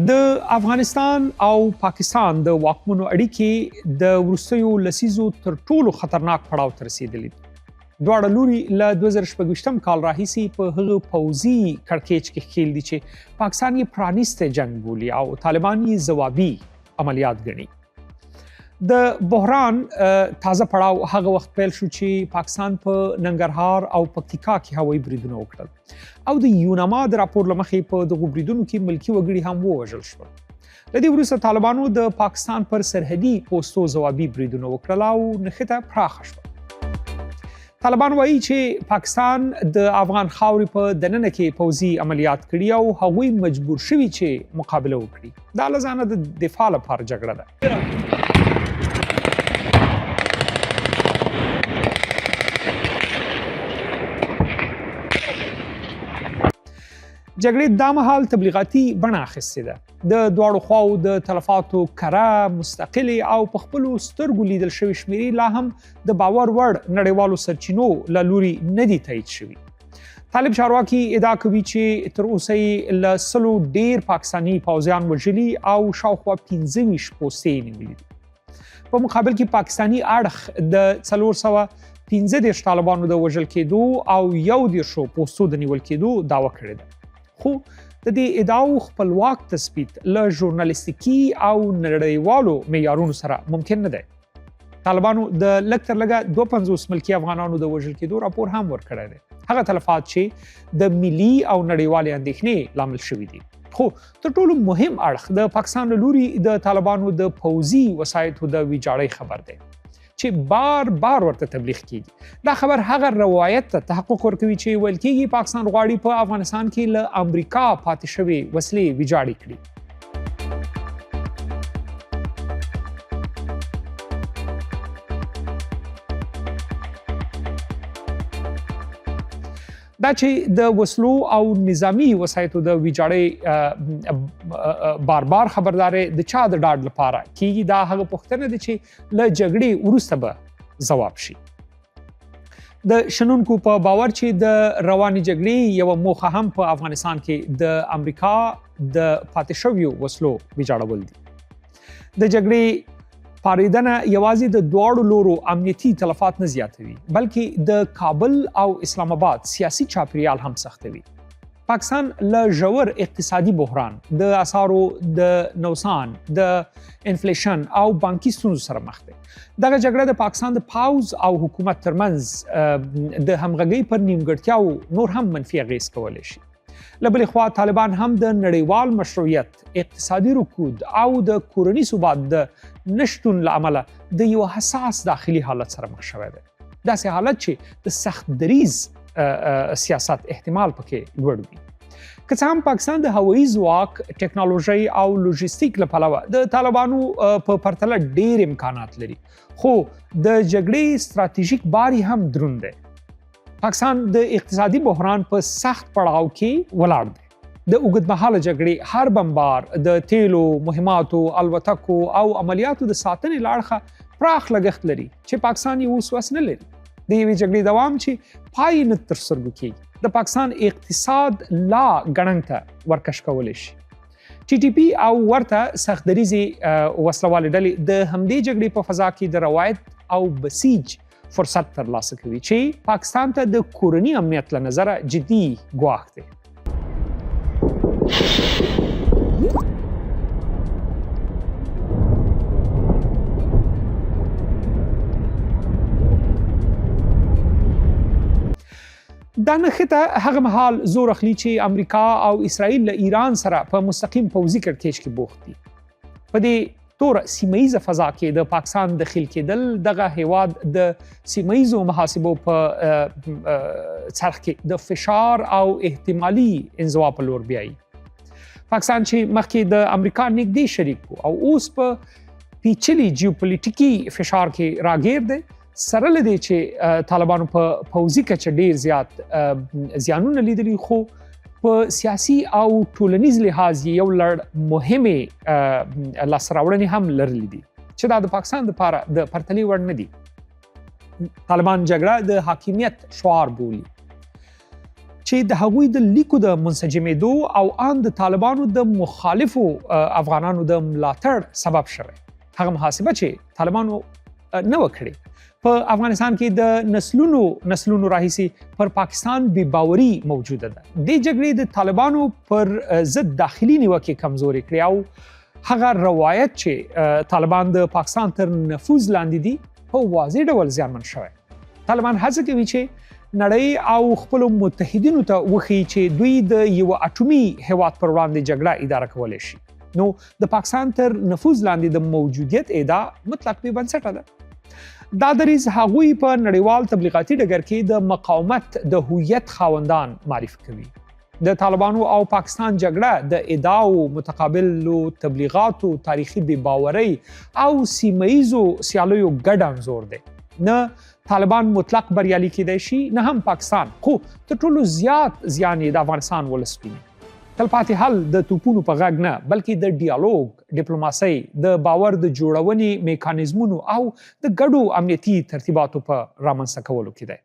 د افغانستان او پاکستان د واکمنو اړیکې د وروستیو لسیزو تر ټولو خطرناک پړاو ته رسیدلي دي. دواړه لوري له 2024 کال راهیسې په هغه پوځي کړکېچ کې ښکېل دي چې پاکستان یې پرانیستی جنګ بولي او طالبان یې ځوابي عملیات ګڼي. د بحران تازه پړاو هغه وخت پیل شو چې پاکستان په ننګرهار او پکتیکا کې هوایي بریدونه وکړل او د یوناما د راپور له مخې په دغو بریدونو کې ملکي وګړي هم ووژل شول. له دې وروسته طالبانو د پاکستان پر سرحدي پوستو ځوابي بریدونه وکړل او نښته پراخه شوه. طالبان وایي چې پاکستان د افغان خاورې په دننه کې پوځي عملیات کړي او هغوی مجبور شوي چې مقابله وکړي. دا له ځانه د دفاع لپاره جګړه ده. جګړې دا مهال تبلیغاتي بڼه اخیستې ده. د دواړو خواو د تلفاتو کره، مستقلې او په خپلو سترګو لیدل شوي شمیرې لا هم د باور وړ نړیوالو سرچینو له لوري نه دي تایید شوي. طالب چارواکي ادعا کوي چې تر اوسه یې له 100 ډیر پاکستاني پوځیان وژلي او شاوخوا 15 پوستې یې نیولي دي. په مقابل کې پاکستاني اړخ د 415 طالبانو د وژل کېدو او 11 پوستو د نیول کېدو دعوه کړې ده. خو د دې ادعاو خپلواک تثبیت له ژورنالیستیکي او نړیوالو معیارونو سره ممکن نه دی. طالبانو د لږ تر لږه 52 ملکي افغانانو د وژل کېدو راپور هم ورکړی دی. هغه تلفات چې د ملي او نړیوالې اندېښنې لامل شوي دي. خو تر ټولو مهم اړخ د پاکستان له لوري د طالبانو د پوځي وسایطو د ویجاړۍ خبر دی چې بار بار ورته تبلیغ کیږي. دا خبر هغه روایت ته تحقق ورکوي چې ویل کېږي پاکستان غواړي په افغانستان کې له امریکا پاتې شوې وسلې ویجاړې کړي. دا چې د وسلو او نظامی وسایطو د ویجاړۍ بار بار خبرداري د چا د ډاډ لپاره کیږي، دا هغه پوښتنه ده چې له جګړې وروسته به ځواب شي. د شنونکو په باور چې د روانې جګړې یوه موخه هم په افغانستان کې د امریکا د پاتې شویو وسلو ویجاړول دي. د جګړې پاریدنه یوازې د دواړو لورو امنیتي تلفات نه زیاتوي، بلکې د کابل او اسلام آباد سیاسي چاپیریال هم سختوي. پاکستان له ژور اقتصادي بحران، د اسعارو د نوسان، د انفلیشن او بانکي ستونزو سره مخ دی. دغه جګړه د پاکستان د پوځ او حکومت ترمنځ د همغږۍ پر نیمګړتیاو نور هم منفي اغېز کولی شي. له بلې خوا طالبان هم د نړیوال مشروعیت، اقتصادي رکود او د کورني ثبات د نشتون له امله د یو حساس داخلي حالت سره مخ شوی دی. داسې حالت چې د سخت دریز سیاست احتمال پکې لوړ وي. که څه هم پاکستان د هوایي ځواک، ټکنالوژۍ او لوژیستیک له پلوه د طالبانو په پرتله ډېر امکانات لري، خو د جګړې ستراتیژیک بار یې هم دروند دی. پاکستان د اقتصادي بحران په سخت پړاو کې ولاړ دی. د اوږدمهاله جګړې هر بمبار د تیلو، مهماتو، الوتکو او عملیاتو د ساتنې له اړخه پراخ لګښت لري چې پاکستان یې اوس وس نه لري. د یوې جګړې دوام چې پای نه تر سترګو کېږي د پاکستان اقتصاد لا ګړنګ ته ورکش کولی شي. ټي ټي پي او ورته سخت دریزې وسلوالې ډلې د همدې جګړې په فضا کې د روایت او بسیج فرصت ترلاسه کوي چې پاکستان ته د کورني امنیت له نظره جدي ګواښ دی. دا نښته هغه مهال زور اخلي چې امریکا او اسرائیل له ایران سره په مستقیم پوځي کړکېچ کې بوخت دي. په دې توره سیمهیزه فضا کې د پاکستان دخیل کېدل دغه هیواد د سیمهیزو محاسبو په څرخ کې د فشار او احتمالي انزوا په لور بیایي. پاکستان چې مخکې د امریکا نږدې شریک و او اوس په پیچلي جیوپولیټیکي فشار کې راګیر دی، سره له دې چې طالبانو په پوځي کچه ډېر زیات زیانونه لیدلي، خو په سیاسي او ټولنیز لحاظ یو لړ مهمې لاسته راوړنې هم لرلي دي چې دا د پاکستان لپاره د پرتلې وړ نه دي. طالبان جګړه د حاکمیت شعار بولي چې د هغوی د لیکو د منسجمېدو او ان د طالبانو د مخالفو افغانانو د ملاتړ سبب شوی. هغه محاسبه چې طالبانو نه وکړي په افغانستان کې د نسلونو راهیسې پر پاکستان بې باوري موجوده ده. د جګړې د طالبانو پر ضد داخلي نیوکې کمزوري کړې او هغه روایت چې طالبان د پاکستان تر نفوذ لاندې دي په واضح ډول زیانمن شوی. طالبان هڅه کوي چې نړۍ او خپل متحدینو ته وښيي چې دوی د یو اټومي هیواد پر وړاندې جګړه اداره کولی شي. نو د پاکستان تر نفوذ لاندې د موجودیت ادعا مطلق بې بنسټه ده. دا دریځ هغوی په نړیوال تبلیغاتي ډګر کې د مقاومت د هویت خاوندان معرفي کوي. د طالبانو او پاکستان جګړه د ادعاو، متقابلو تبلیغاتو، تاریخي بې باورۍ او سیمه‌ییزو سیالیو ګډ انځور دی. نه طالبان مطلق بریالي کېدای شي، نه هم پاکستان، خو تر ټولو زیات زیان یې د افغانستان ولس ویني. تلپاتې حل د توپونو په غږ نه، بلکې د ډیالوګ، ډیپلوماسۍ، د باور د جوړونې میکانیزمونو او د ګډو امنیتي ترتیباتو په رامنځته کولو کې دی.